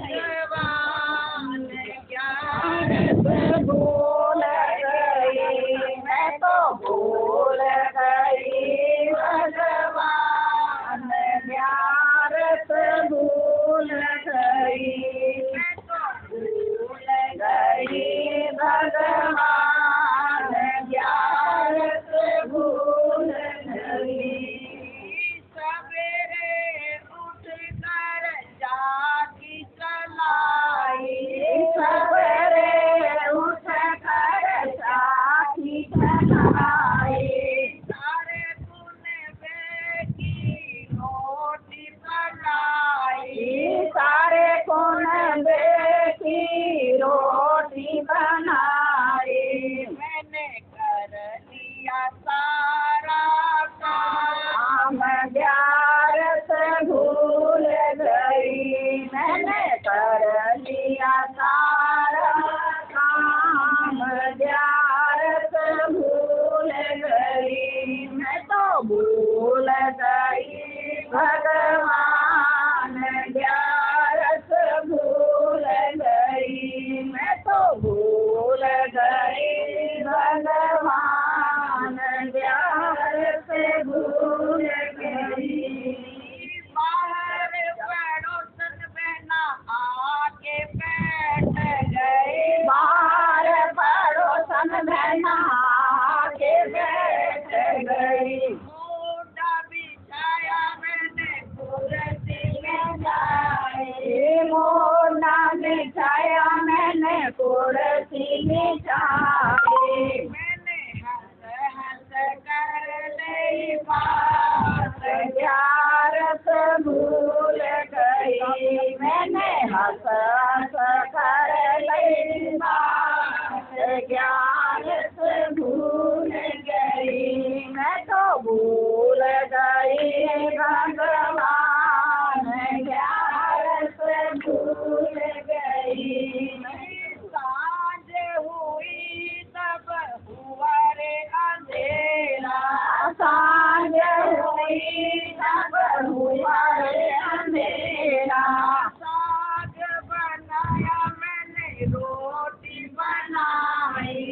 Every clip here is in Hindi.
भगवान ग्यारस भूल गई, मैं तो भूल गई भगवान ग्यारस भूल गई, मैं तो भूल गई भगवान ग्यारस भूल गई। सवेरे उठ कर जागी चलाई, सवेरे उठ कर जागी चलाई, सारे पुनवे की रोटी बनाई, सारे पुनवे की रोटी बनाई, मैंने कर लिया सारा काम ग्यारस भूल गई, मैंने कर लिया सारा काम ग्यारस भूल गई, मैं तो भूल गई भगवान ग्यारस भूल गई, मैं तो भूल गई भगवान ग्यारस भूल गई। बाहर पड़ोसन बहना आके बैठ गए, बाहर पड़ोसन बहना आके बैठ गई, मोटा बिछाया मैंने कुर्सी में जाए, मोटा बिछाया मैंने कुर्सी में जाए, मैंने हंस हंस कर ली बात ग्यारस भूल गई, मैंने हंस हंस कर ली बात ग्यारस भूल गई, मैं तो भूल गई भगवान ग्यारस भूल गई। सांझ हुई तब हुआ रे अंधेरा, सांझ हुई तब हुआ रे अंधेरा, साग बनाया मैंने रोटी बनाई,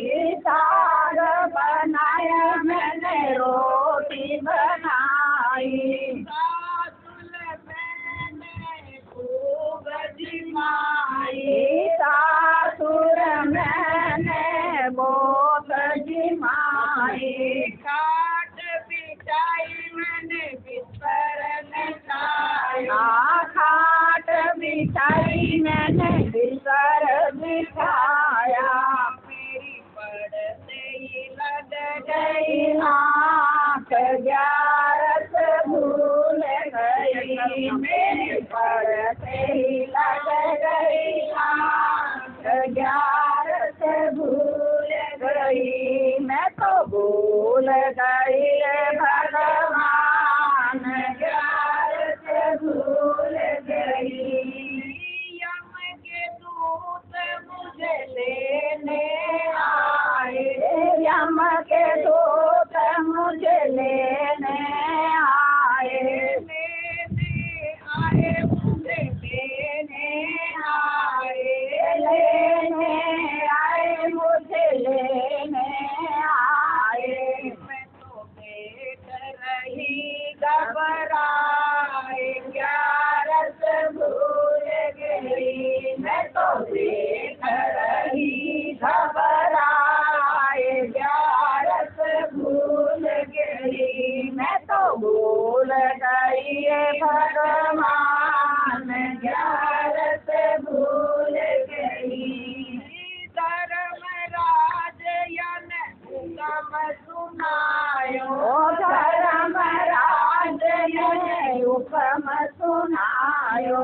साग बनाया मैंने रोटी बनाई, सासुल मैंने खूब जिमाई, सासुर मैंने बहुत जिमाई, खाट बिछाई मैंने बिस्तर बिछाया, खाट बिछाई मैंने बिस्तर बिछाया, मेरी पड़ते ही लग गई आँख ग्यारस भूल गई, मेरी पड़ते ही लग गई आँख ग्यारस भूल गई, मैं तो भूल गई भगवान ग्यारस भूल गई। यम के दूत मुझे लेने आए, यम के दूत मुझे लेने आए, लेने आए मुझे लेने आए, लेने आए मुझे लेने आए, मैं तो बैठ रही घबराए ग्यारस भूल गई, मैं तो बैठ रही घबराए ग्यारस भूल गई, मैं तो भूल गई भगवान ग्यारस भूल गई। धर्मराज यन हुक्म सुनायो, धर्मराज यन हुक्म सुनायो,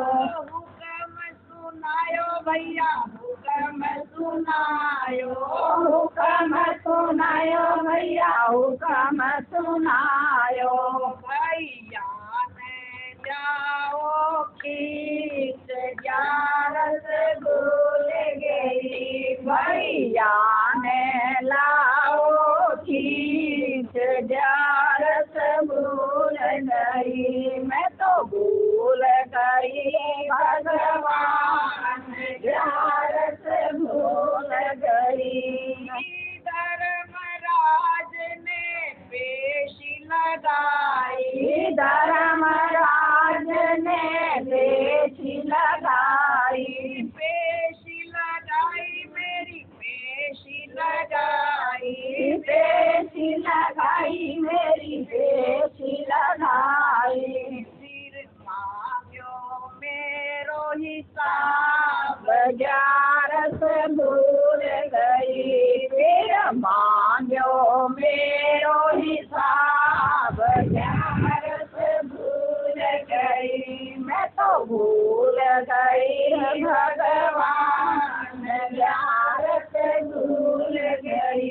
हुक्म सुनायो भैया हुक्म सुनायो, हुक्म सुनायो भैया हुक्म सुनायो, भैया ने जाओ खींच ग्यारस भूल गई, भैया ने लाओ खींच ग्यारस भूल गई, मैं तो भूल गई भगवान। हिसाब, ग्यारस भूल गई फिर मांगो मेरो हिसाब, ग्यारस भूल गई मैं तो भूल गई भगवान, ग्यारस भूल गई।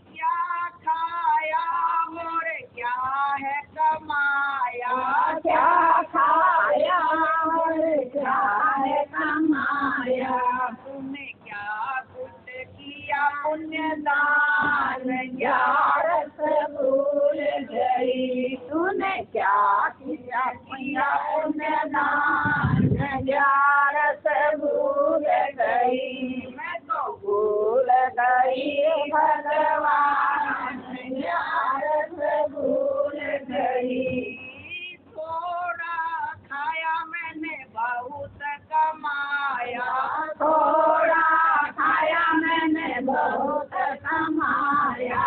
क्या खाया मोरे क्या है कमाया, क्या खाया मोरे क्या है कमाया, तूने क्या कुछ किया पुण्य दान, ग्यारस भूल गई तूने क्या किया पुण्य दान, ग्यारस भूल गई मैं तो भूल गई भगवान, ग्यारस भूल गई। थोड़ा खाया मैंने बहुत कमाया, थोड़ा खाया मैंने बहुत कमाया,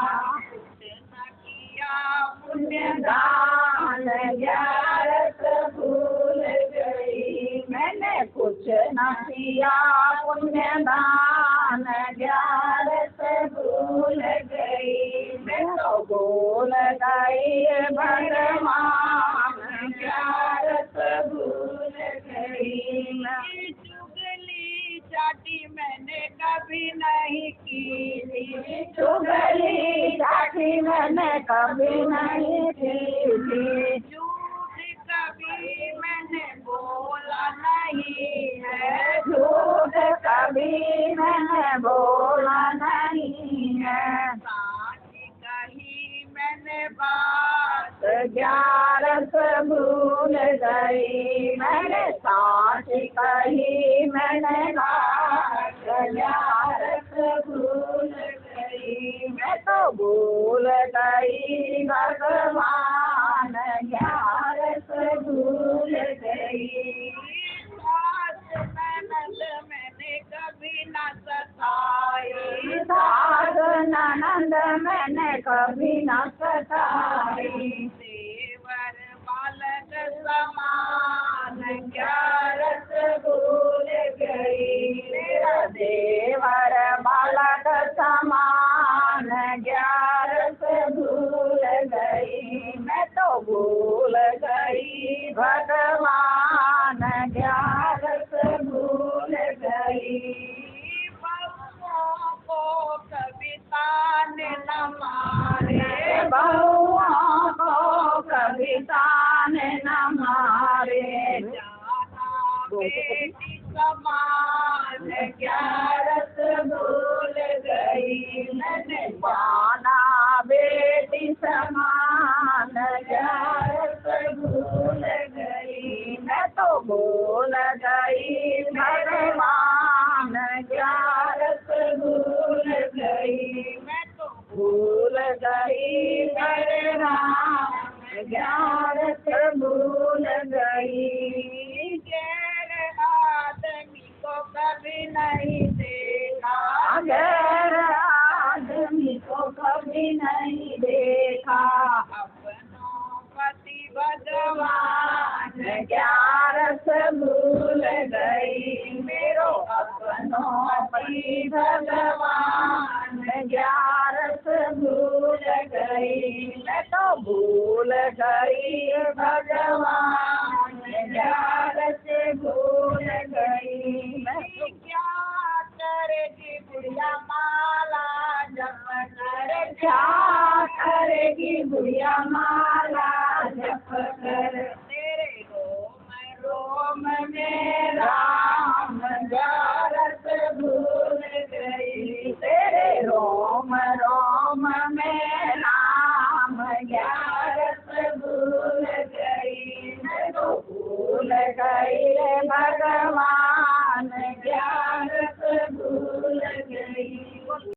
किया पुण्य दान, ग्यारस भूल गई मैंने कुछ न किया पुण्य दान, ग्यारस भूल गई मैं तो भूल गई भगवान, ग्यारस भूल गई। चुगली चाटी मैंने कभी नहीं की, चुगली चाटी मैंने कभी नहीं की, झूठ कभी मैंने बोला नहीं है, झूठ कभी मैंने बोला नहीं है, साच कही मैंने बात, ग्यारस भूल गई मैंने साच कही मैंने बात, ग्यारस भूल गई मैं तो भूल गई भगवान, ग्यारस भूल गई। मैंने कभी न सताई, सास ननद मैंने कभी न सताई, देवर बालक समान, ग्यारस भूल गई मेरा देवर बालक समान, ग्यारस भूल गई मैं तो भूल गई भगवान, ग्यारस भूल गई। बहुओं को कविता ने न मारे, बहुओं को कविता ने न मारे, जाना बेटी समान, ग्यारस भूल गई मैंने जाना बेटी समान, ग्यारस भूल गई मैं तो भूल गई भगवान, ग्यारस भूल गई मैं तो भूल गई भगवान, ग्यारस भूल गई। गैर आदमी को कभी नहीं देखा, गैर आदमी को कभी नहीं देखा, अपनों पति भगवान, ग्यारस भूल गई मेरो अपनों पति भगवान, ग्यारस भूल गई मैं तो भूल गई भगवान, ग्यारस भूल गई मैं तो क्या करेगी बुढ़िया माला जप कर, क्या करेगी बुढ़िया माला जप कर, तेरे रोम में राम, ग्यारस भूल गई तेरे रोम रोम में राम, ग्यारस भूल गई मैं तो भूल गई भगवान।